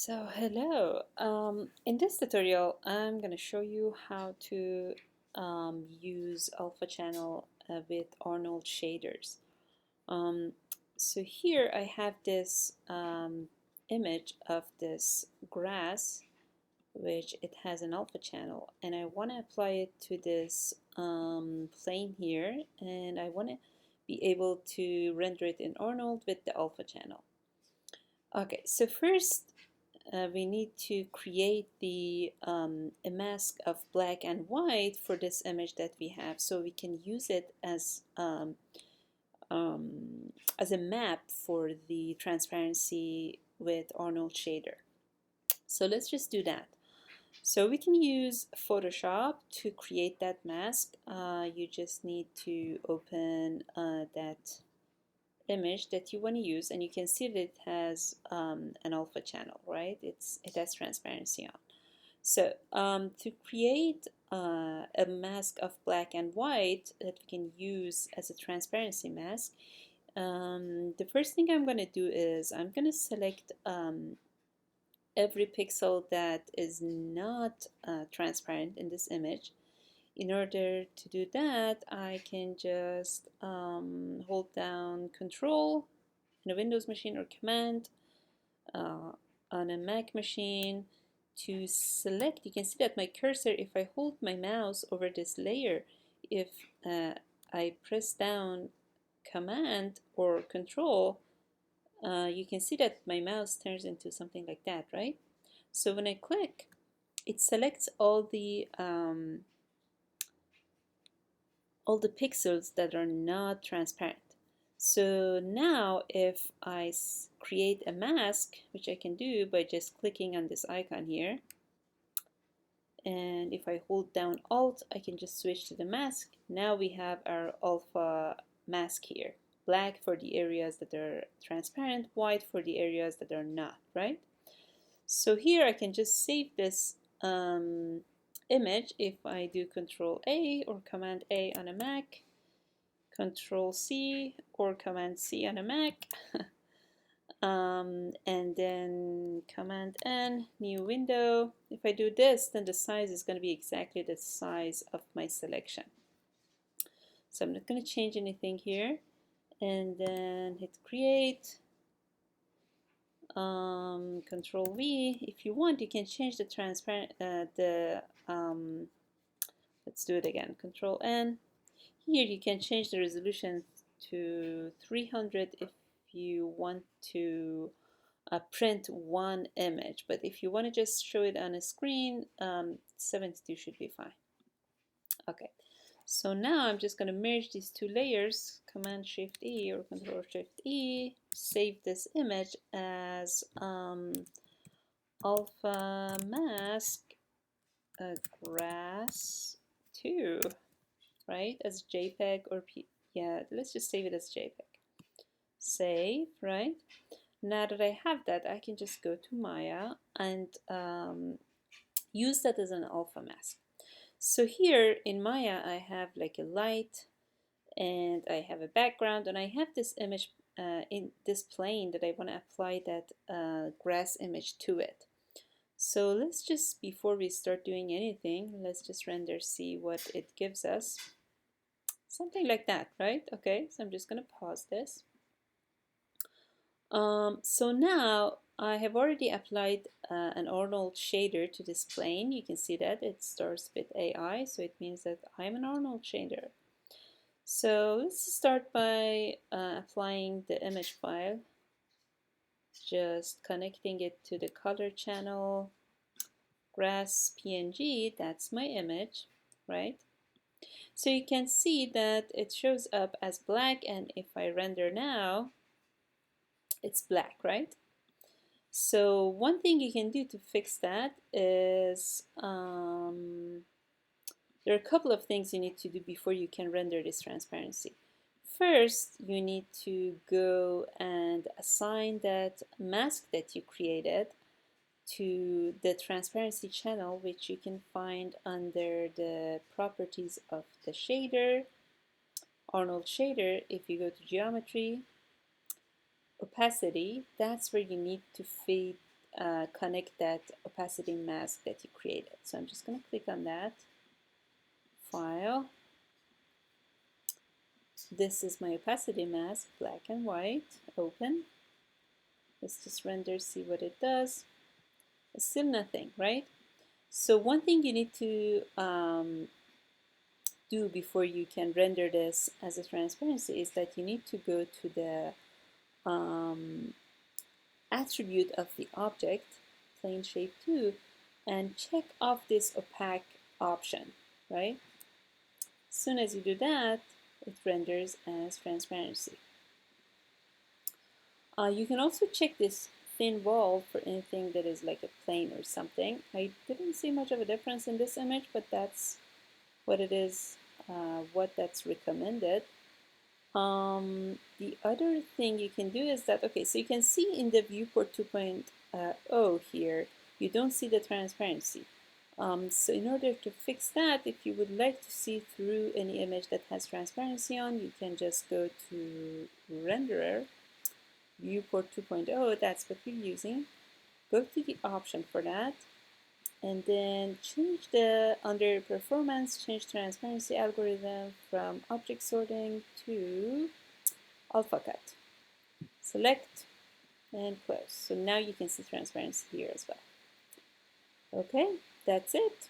Hello. In this tutorial, I'm going to show you how to use alpha channel with Arnold shaders. Um, here I have this image of this grass, which it has an alpha channel, and I want to apply it to this plane here, and I want to be able to render it in Arnold with the alpha channel. Okay, so first we need to create a mask of black and white for this image that we have, so we can use it as a map for the transparency with Arnold shader. So let's just do that. So we can use Photoshop to create that mask. You just need to open that image that you want to use, and you can see that it has an alpha channel, right? It has transparency on. So to create a mask of black and white that we can use as a transparency mask, the first thing I'm going to do is I'm going to select every pixel that is not transparent in this image. In order to do that, I can just hold down Control in a Windows machine or Command on a Mac machine to select. You can see that my cursor, if I hold my mouse over this layer, if I press down Command or Control, you can see that my mouse turns into something like that, right? So when I click, it selects all the pixels that are not transparent. So now if I create a mask, which I can do by just clicking on this icon here, and if I hold down Alt, I can just switch to the mask. Now we have our alpha mask here. Black for the areas that are transparent, white for the areas that are not, right? So here I can just save this image if I do Control A or Command A on a Mac, Control C or Command C on a Mac, and then Command N, new window. If I do this, then the size is going to be exactly the size of my selection. So I'm not going to change anything here, and then hit Create. Control V. If you want, you can change the transparent, let's do it again. Control N. Here you can change the resolution to 300 if you want to print one image, but if you want to just show it on a screen, 72 should be fine. Okay, so now I'm just going to merge these two layers, Command Shift E or Control Shift E, save this image as alpha mask grass 2, right, as JPEG or yeah, let's just save it as JPEG. Save, right? Now that I have that, I can just go to Maya and use that as an alpha mask. So here in Maya, I have like a light and I have a background, and I have this image in this plane that I want to apply that grass image to it. So let's just, before we start doing anything, let's just render, see what it gives us. Something like that, right? Okay, so I'm just going to pause this. So now I have already applied an Arnold shader to this plane. You can see that it starts with AI, so it means that I'm an Arnold shader. So let's start by applying the image file, just connecting it to the color channel, grass PNG, that's my image, right? So you can see that it shows up as black, and if I render now, it's black, right? So one thing you can do to fix that is there are a couple of things you need to do before you can render this transparency. First, you need to go and assign that mask that you created to the transparency channel, which you can find under the properties of the shader, Arnold shader. If you go to geometry, opacity, that's where you need to feed connect that opacity mask that you created. So I'm just going to click on that. File. This is my opacity mask, black and white. Open. Let's just render, see what it does. It's still nothing, right? So one thing you need to do before you can render this as a transparency is that you need to go to the attribute of the object, plane shape 2, and check off this opaque option, right? As soon as you do that, it renders as transparency. You can also check this thin wall for anything that is like a plane or something. I didn't see much of a difference in this image, but that's what it is, what that's recommended. The other thing you can do is that, okay, so you can see in the viewport 2.0 here, you don't see the transparency. So in order to fix that, if you would like to see through any image that has transparency on, you can just go to Renderer, Viewport 2.0, that's what we're using. Go to the option for that, and then change the, under performance, change transparency algorithm from object sorting to alpha cut. Select and close. So now you can see transparency here as well. Okay, that's it.